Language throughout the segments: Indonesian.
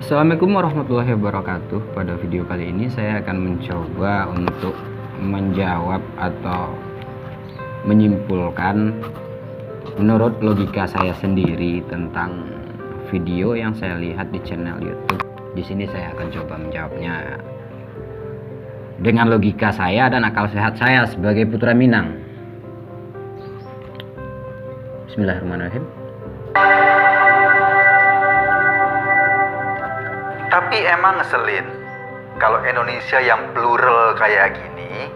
Assalamualaikum warahmatullahi wabarakatuh. Pada video kali ini saya akan mencoba untuk menjawab atau menyimpulkan menurut logika saya sendiri tentang video yang saya lihat di channel YouTube. Di sini saya akan coba menjawabnya dengan logika saya dan akal sehat saya sebagai putra Minang. Bismillahirrahmanirrahim. Tapi emang ngeselin kalau Indonesia yang plural kayak gini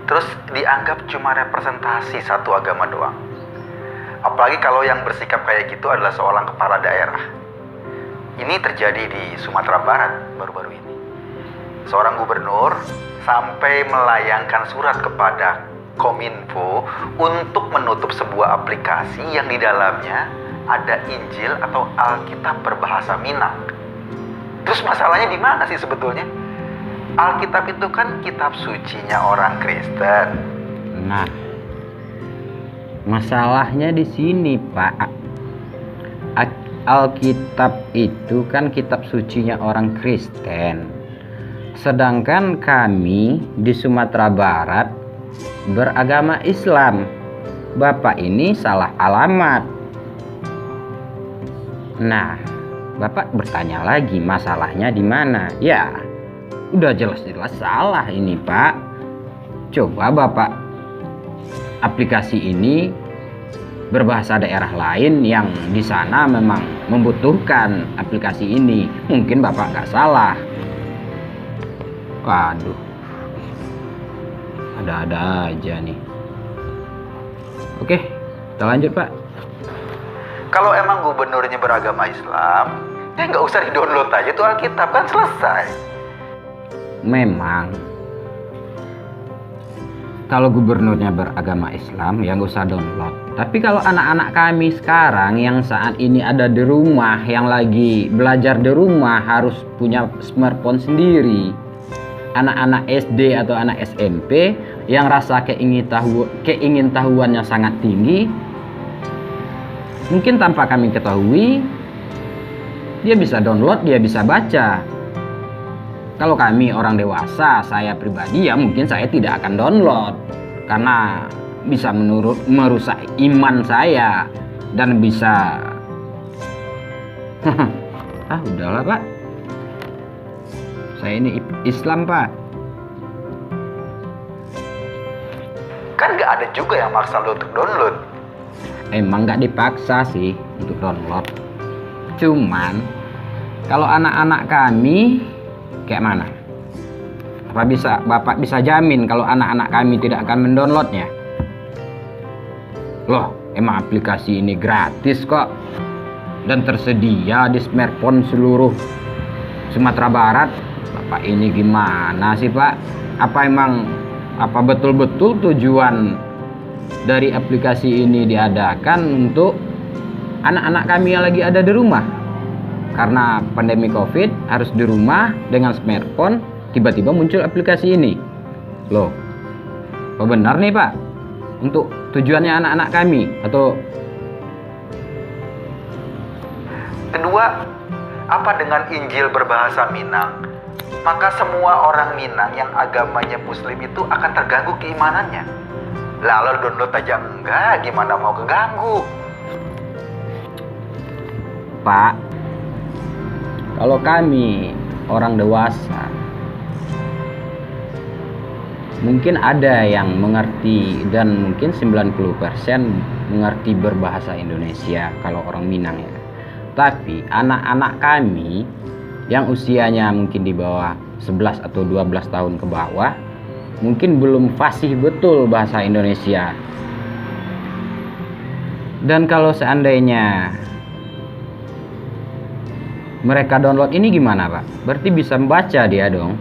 terus dianggap cuma representasi satu agama doang. Apalagi kalau yang bersikap kayak gitu adalah seorang kepala daerah. Ini terjadi di Sumatera Barat baru-baru ini. Seorang gubernur sampai melayangkan surat kepada Kominfo untuk menutup sebuah aplikasi yang di dalamnya ada Injil atau Alkitab berbahasa Minang. Terus masalahnya di mana sih sebetulnya? Alkitab itu kan kitab sucinya orang Kristen. Nah, masalahnya di sini, Pak. Alkitab itu kan kitab sucinya orang Kristen. Sedangkan kami di Sumatera Barat beragama Islam. Bapak ini salah alamat. Nah, Bapak bertanya lagi masalahnya di mana? Ya, udah jelas-jelas salah ini, Pak. Coba Bapak aplikasi ini berbahasa daerah lain yang di sana memang membutuhkan aplikasi ini. Mungkin Bapak nggak salah. Waduh, ada-ada aja nih. Oke, kita lanjut, Pak. Kalau emang gubernurnya beragama Islam, ya nggak usah di-download aja tuh Alkitab, kan selesai. Memang kalau gubernurnya beragama Islam ya nggak usah download. Tapi kalau anak-anak kami sekarang yang saat ini ada di rumah, yang lagi belajar di rumah, harus punya smartphone sendiri. Anak-anak SD atau anak SMP yang rasa keingintahuannya sangat tinggi, mungkin tanpa kami ketahui, dia bisa download, dia bisa baca. Kalau kami orang dewasa, saya pribadi ya mungkin saya tidak akan download. Karena bisa merusak iman saya. Dan bisa... udahlah, Pak. Saya ini Islam, Pak. Kan nggak ada juga yang maksa lo untuk download. Emang nggak dipaksa sih untuk download. Cuman kalau anak-anak kami kayak mana? Apa Bapak bisa jamin kalau anak-anak kami tidak akan mendownloadnya? Loh, emang aplikasi ini gratis kok dan tersedia di smartphone seluruh Sumatera Barat. Bapak ini gimana sih, Pak? Apa betul-betul tujuan dari aplikasi ini diadakan untuk anak-anak kami yang lagi ada di rumah? Karena pandemi COVID harus di rumah dengan smartphone, tiba-tiba muncul aplikasi ini. Loh, apa benar nih, Pak? Untuk tujuannya anak-anak kami atau... Kedua, apa dengan Injil berbahasa Minang? Maka semua orang Minang yang agamanya Muslim itu akan terganggu keimanannya. Lalu download aja enggak, gimana mau keganggu? Pak, kalau kami orang dewasa, mungkin ada yang mengerti dan mungkin 90% mengerti berbahasa Indonesia kalau orang Minang ya. Tapi anak-anak kami yang usianya mungkin di bawah 11 atau 12 tahun ke bawah, mungkin belum fasih betul bahasa Indonesia. Dan kalau seandainya mereka download ini gimana, Pak? Berarti bisa membaca dia dong.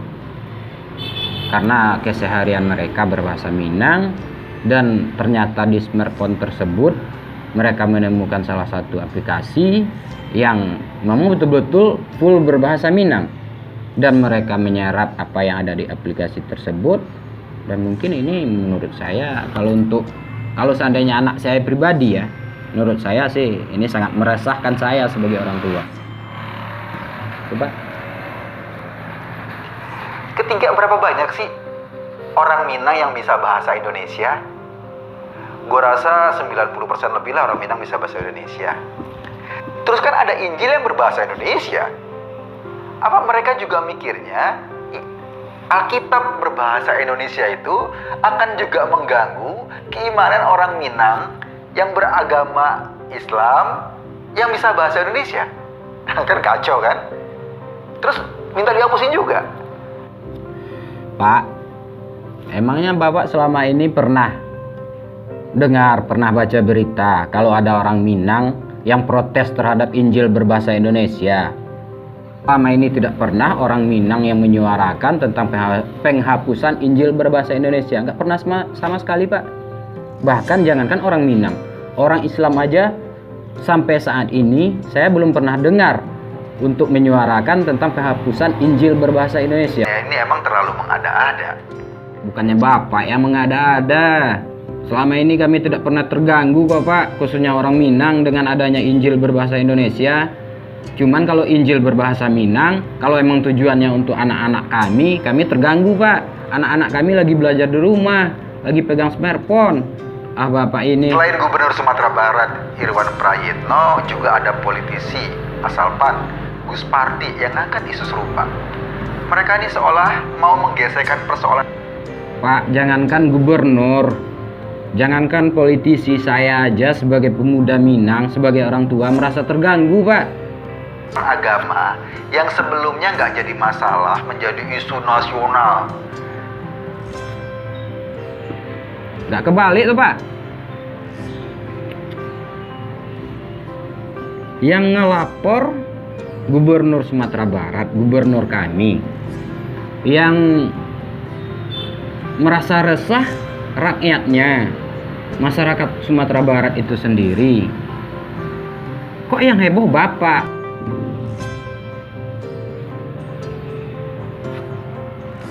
Karena keseharian mereka berbahasa Minang dan ternyata di smartphone tersebut mereka menemukan salah satu aplikasi yang memang betul-betul full berbahasa Minang. Dan mereka menyerap apa yang ada di aplikasi tersebut. Dan mungkin ini menurut saya kalau seandainya anak saya pribadi ya, Menurut saya sih ini sangat meresahkan saya sebagai orang tua. Coba. Ketiga, berapa banyak sih orang Minang yang bisa bahasa Indonesia? Gue rasa 90% lebih lah orang Minang bisa bahasa Indonesia. Terus kan ada Injil yang berbahasa Indonesia. Apa mereka juga mikirnya Alkitab berbahasa Indonesia itu akan juga mengganggu keimanan orang Minang yang beragama Islam yang bisa bahasa Indonesia? Kan kacau kan? Terus minta dihapusin juga. Pak, emangnya Bapak selama ini pernah baca berita kalau ada orang Minang yang protes terhadap Injil berbahasa Indonesia? Selama ini tidak pernah orang Minang yang menyuarakan tentang penghapusan Injil berbahasa Indonesia. Nggak pernah sama sekali, Pak. Bahkan jangankan orang Minang, orang Islam aja sampai saat ini saya belum pernah dengar untuk menyuarakan tentang penghapusan Injil berbahasa Indonesia. Ya, ini emang terlalu mengada-ada. Bukannya Bapak yang mengada-ada. Selama ini kami tidak pernah terganggu kok Pak, khususnya orang Minang dengan adanya Injil berbahasa Indonesia. Cuman kalau Injil berbahasa Minang, kalau emang tujuannya untuk anak-anak kami terganggu Pak. Anak-anak kami lagi belajar di rumah, lagi pegang smartphone. Ah Bapak ini. Selain Gubernur Sumatera Barat Irwan Prayitno, juga ada politisi asal PAN, Gus Pardi, yang ngangkat isu serupa. Mereka ini seolah mau menggesekkan persoalan. Pak, jangankan gubernur, jangankan politisi, saya aja sebagai pemuda Minang, sebagai orang tua merasa terganggu Pak. Agama yang sebelumnya nggak jadi masalah menjadi isu nasional. Nggak kebalik tuh Pak. Yang ngelapor Gubernur Sumatera Barat, gubernur kami, yang merasa resah rakyatnya, masyarakat Sumatera Barat itu sendiri. Kok yang heboh Bapak?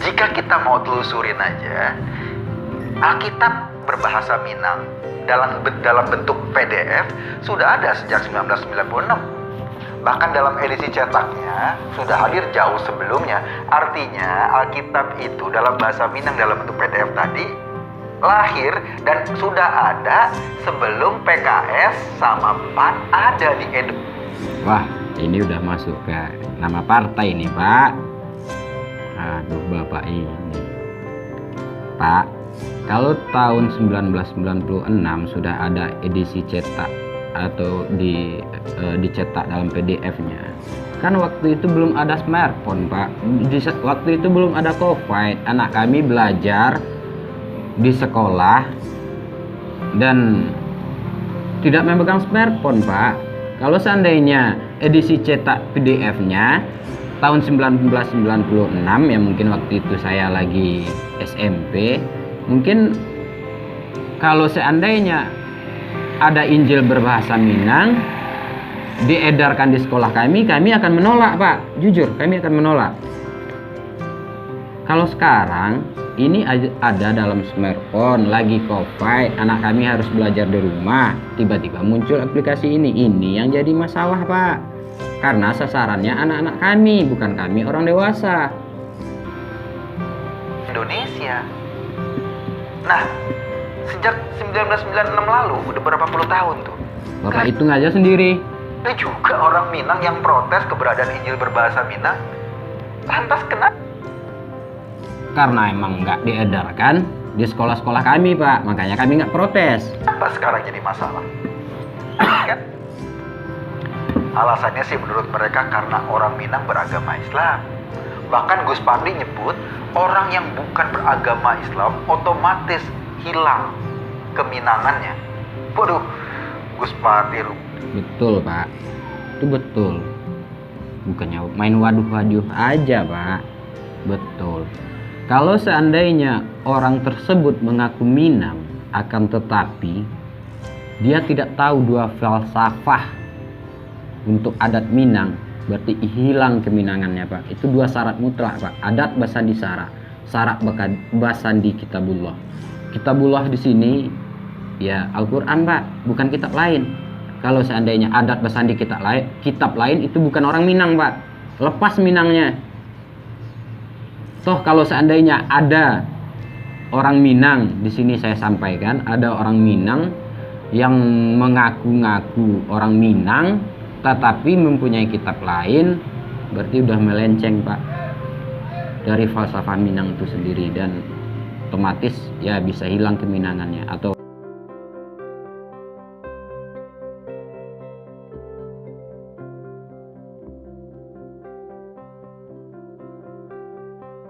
Jika kita mau telusurin aja, Alkitab berbahasa Minang dalam bentuk PDF sudah ada sejak 1996. Bahkan dalam edisi cetaknya sudah hadir jauh sebelumnya. Artinya Alkitab itu dalam bahasa Minang dalam bentuk PDF tadi lahir dan sudah ada sebelum PKS sama PAN ada di Indonesia. Wah, ini udah masuk ke nama partai nih Pak. Aduh Bapak ini. Pak, kalau tahun 1996 sudah ada edisi cetak atau dicetak dalam PDF-nya. Kan waktu itu belum ada smartphone, Pak. Waktu itu belum ada COVID. Anak kami belajar di sekolah dan tidak memegang smartphone, Pak. Kalau seandainya edisi cetak PDF-nya tahun 1996, ya mungkin waktu itu saya lagi SMP, mungkin kalau seandainya ada Injil berbahasa Minang diedarkan di sekolah kami akan menolak Pak. Jujur, kami akan menolak. Kalau sekarang ini ada dalam smartphone, lagi COVID, anak kami harus belajar di rumah, tiba-tiba muncul aplikasi ini yang jadi masalah Pak. Karena sasarannya anak-anak kami, bukan kami orang dewasa. Indonesia. Nah, sejak 1996 lalu, udah berapa puluh tahun tuh. Bapak hitung aja sendiri. Ada juga orang Minang yang protes keberadaan Injil berbahasa Minang. Lantas kenapa? Karena emang nggak diedarkan di sekolah-sekolah kami Pak, makanya kami nggak protes. Apa sekarang jadi masalah? Kan? Alasannya sih menurut mereka karena orang Minang beragama Islam. Bahkan Gus Pardi nyebut orang yang bukan beragama Islam otomatis hilang keminangannya. Waduh, Gus Pardi. Betul Pak, itu betul. Bukannya main waduh-waduh aja Pak. Betul. Kalau seandainya orang tersebut mengaku Minang, akan tetapi dia tidak tahu dua falsafah untuk adat Minang, berarti hilang keminangannya Pak. Itu dua syarat mutlak Pak. Adat basandi syarat, syarat basandi kitabullah. Kitabullah di sini ya Al-Quran Pak, bukan kitab lain. kalau seandainya adat bersandi kitab lain itu bukan orang Minang, Pak. Lepas Minangnya. Toh kalau seandainya ada orang Minang, di sini saya sampaikan, ada orang Minang yang mengaku-ngaku orang Minang tetapi mempunyai kitab lain, berarti udah melenceng, Pak, dari falsafah Minang itu sendiri, dan otomatis ya bisa hilang keminangannya atau